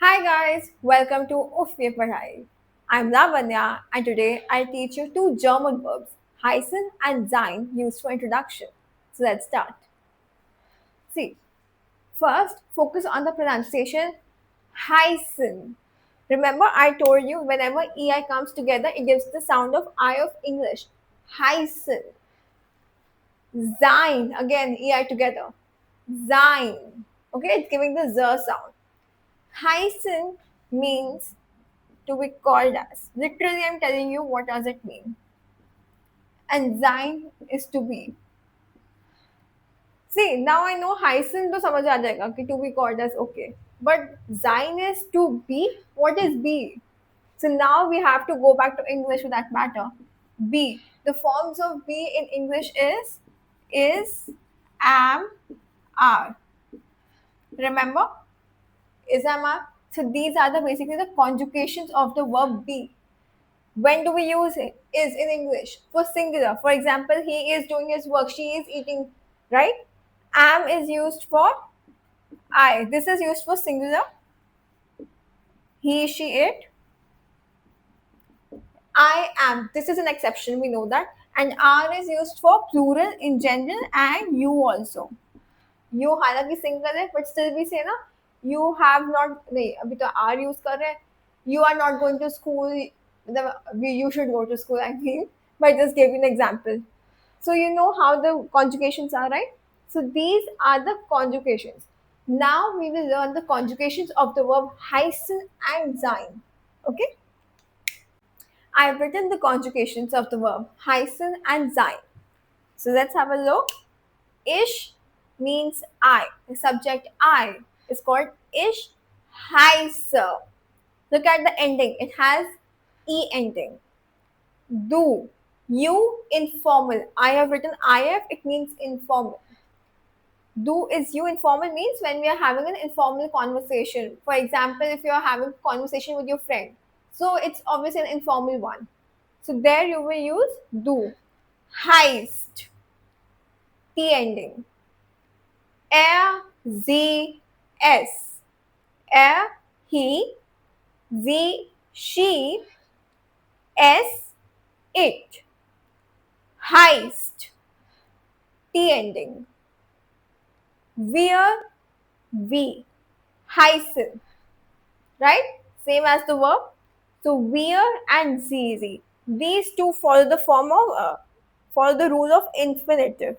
Hi guys, welcome to Uff Ye Padhai. I'm Lavanya and today I'll teach you two German verbs, heißen and sein, used for introduction. So let's start. See, first focus on the pronunciation heißen. Remember I told you whenever EI comes together it gives the sound of I of English. Heißen. Sein, again EI together. Sein. Okay, it's giving the Z sound. Heißen means to be called as. Literally, I'm telling you what does it mean. And sein is to be. See, now I know heißen तो समझ आ जाएगा कि to be called as okay. But sein is to be. What is be? So now we have to go back to English for that matter. Be. The forms of be in English is, am, are. Remember? Is, am, are. So these are the basically the conjugations of the verb be. When do we use it? Is in English for singular. For example, he is doing his work, she is eating, right? Am is used for I. This is used for singular. He, she, it. I am. This is an exception, we know that. And are is used for plural in general and you also. You हालांकि single है, but still we say ना, you have not, नहीं, अभी तो are use कर रहे हैं. You are not going to school. You should go to school, I mean. But I just gave you an example. So you know how the conjugations are, right? So these are the conjugations. Now we will learn the conjugations of the verb heißen and sein. Okay? I have written the conjugations of the verb heißen and sein. So let's have a look. Ich means I. The subject I is called ich heiße. Look at the ending. It has E ending. Du. You informal. I have written IF. It means informal. Do is you informal means when we are having an informal conversation. For example, if you are having a conversation with your friend. So it's obviously an informal one. So there you will use do. Heist. T ending. Er, sie, es. Er, he. Sie, she. Es, it. Heist. T ending. Wir, we. Heißen. Right? Same as the verb. So wir and sie. These two follow the form of follow the rule of infinitive.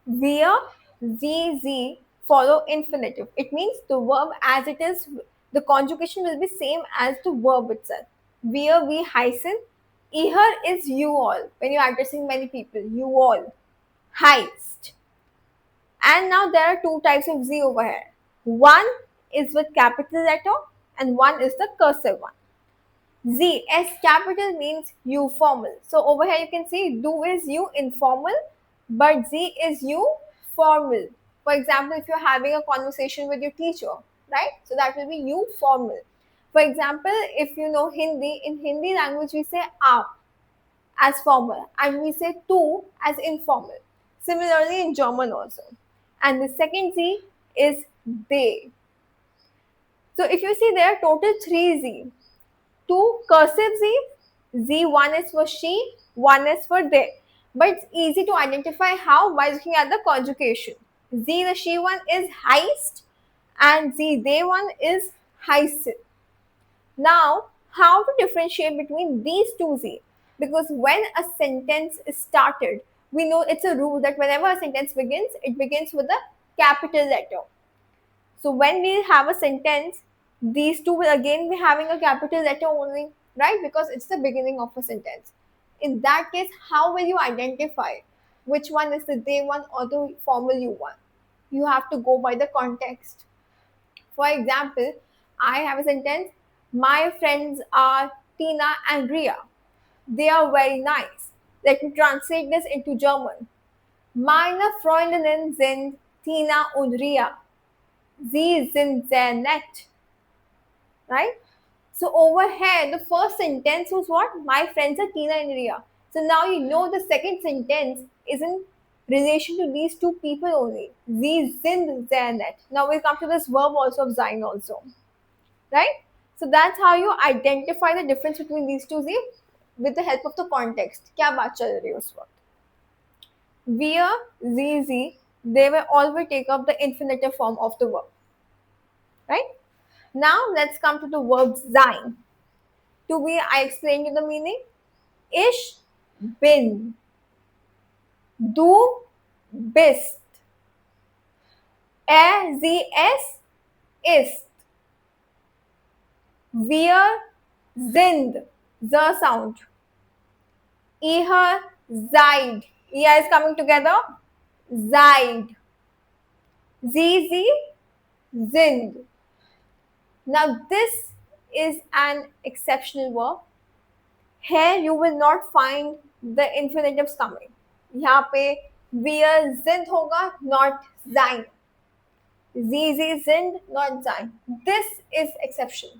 Wir, sie follow infinitive. It means the verb as it is, the conjugation will be same as the verb itself. Wir, we heißen. Ihr is you all. When you're addressing many people, you all. Heißt. And now there are two types of Z over here. One is with capital letter and one is the cursive one. Z, S capital means you formal. So over here you can see do is you informal, but Z is you formal. For example, if you're having a conversation with your teacher, right? So that will be you formal. For example, if you know Hindi, in Hindi language we say aap as formal and we say tu as informal. Similarly in German also. And the second Z is they. So if you see there are total three Z. Two cursive Z. Z1 is for she, one is for they. But it's easy to identify how by looking at the conjugation. Z the she one is heist and Z they one is heißen. Now, how to differentiate between these two Z? Because when a sentence is started, we know it's a rule that whenever a sentence begins, it begins with a capital letter. So when we have a sentence, these two will again be having a capital letter only, right? Because it's the beginning of a sentence. In that case, how will you identify which one is the they one or the formal you one? You have to go by the context. For example, I have a sentence, my friends are Tina and Ria. They are very nice. Let me translate this into German. Meine Freundinnen sind Tina und Ria. Sie sind sehr nett. Right? So over here, the first sentence was what? My friends are Tina and Ria. So now you know the second sentence is in relation to these two people only. Sie sind sehr nett. Now we'll come to this verb also of sein also. right? So that's how you identify the difference between these two Z with the help of the context. क्या बात चल रही है उस वक्त? Wir, Sie, they will always take up the infinitive form of the verb, right? Now let's come to the verb sein. To be, I explained you the meaning. Ich bin. Du bist. Er, sie, es ist. Wir sind. The sound. Ihr seid. Ihr is coming together. Seid. Sie sind. Now this is an exceptional verb. Here you will not find the infinitives coming. यहाँ पे wir sind होगा, not sein. Sie sind, not sein. This is exception.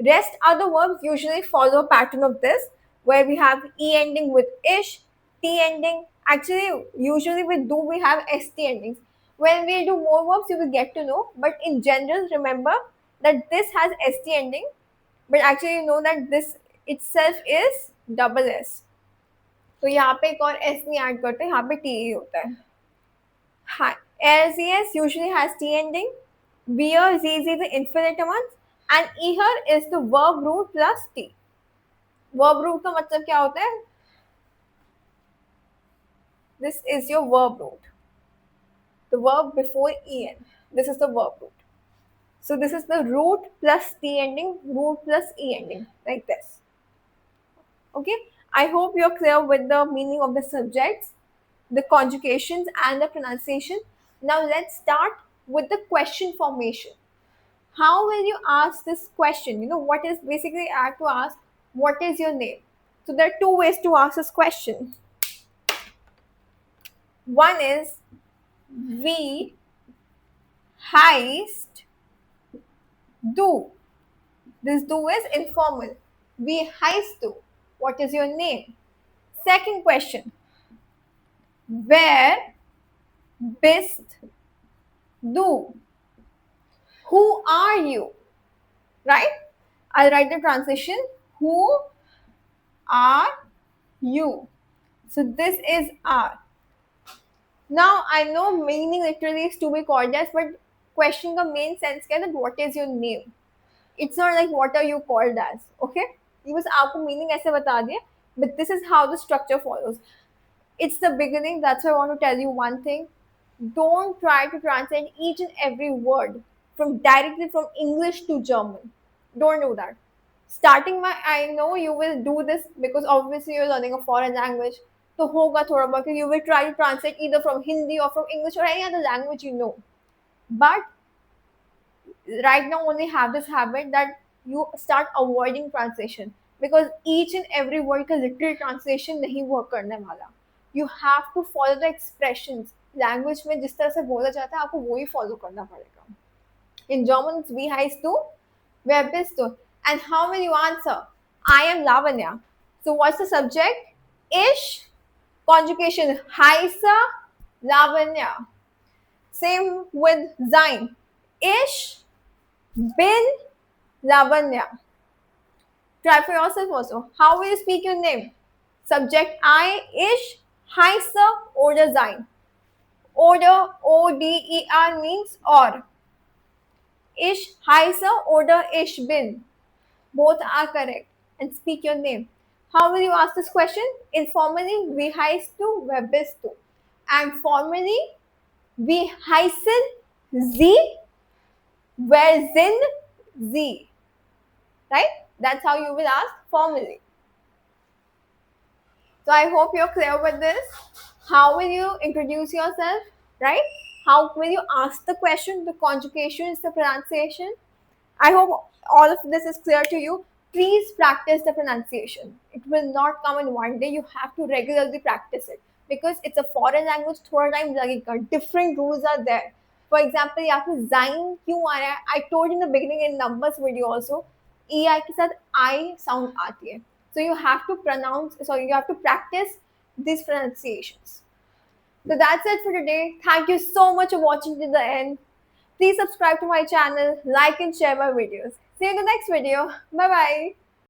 Rest other verbs usually follow a pattern of this, where we have e ending with ish, t ending. Actually, usually with do we have st endings. When we do more verbs, you will get to know. But in general, remember that this has st ending, but actually you know that this itself is double s. तो यहाँ पे एक और s नहीं add करते, यहाँ पे t ही होता है. Hi. LCS usually has T ending. Beer, ZZ the infinitive ones. And here is the verb root plus T. Verb root का मतलब क्या होता है? This is your verb root. The verb before en. This is the verb root. So this is the root plus T ending, root plus E ending, like this. Okay? I hope you're clear with the meaning of the subjects, the conjugations, and the pronunciation. Now let's start with the question formation. How will you ask this question? You know, what is basically I have to ask, what is your name? So there are two ways to ask this question. One is, wie heißt du? This du is informal. Wie heißt du? What is your name? Second question, wer bist du? Who are you? Right? I'll write the transition. Who are you? So this is R. Now I know meaning literally is to be called as, but question का main sense क्या है that what is your name? It's not like what are you called as. Okay? ये बस आपको meaning ऐसे बता दिया, but this is how the structure follows. It's the beginning. That's why I want to tell you one thing. Don't try to translate each and every word from directly from English to German. Don't do that. Starting my, I know you will do this because obviously you're learning a foreign language. So hoga thoda bahut, you will try to translate either from Hindi or from English or any other language you know. But right now only have this habit that you start avoiding translation because each and every word का literal translation नहीं work करने वाला. You have to follow the expressions. Language में जिस तरह से बोला जाता है आपको वो ही follow करना पड़ेगा. In German, wie heißt du? Wer bist du? And how will you answer? I am Lavanya. So what's the subject? Ich. Conjugation. Heiße Lavanya. Same with sein. Ich bin Lavanya. Try for yourself also. How will you speak your name? Subject I, ich, heiße oder sein. Oder, O-D-E-R means or. Ich heiße oder ich bin. Both are correct. And speak your name. How will you ask this question? Informally, wie heißt du, wer bist du? And formally, wie heißen Sie, wer sind Sie? Right? That's how you will ask formally. So I hope you're clear with this. How will you introduce yourself? Right? How will you ask the question? The conjugations, the pronunciation. I hope all of this is clear to you. Please practice the pronunciation. It will not come in one day. You have to regularly practice it because it's a foreign language. थोड़ा time लगेगा. Different rules are there. For example, यहाँ पे जाइन क्यों आ रहा है? I told in the beginning in numbers video also. EI के साथ I sound आती है. So you have to pronounce. Sorry, you have to practice these pronunciations. So that's it for today. Thank you so much for watching to the end. Please subscribe to my channel, like and share my videos. See you in the next video. Bye bye.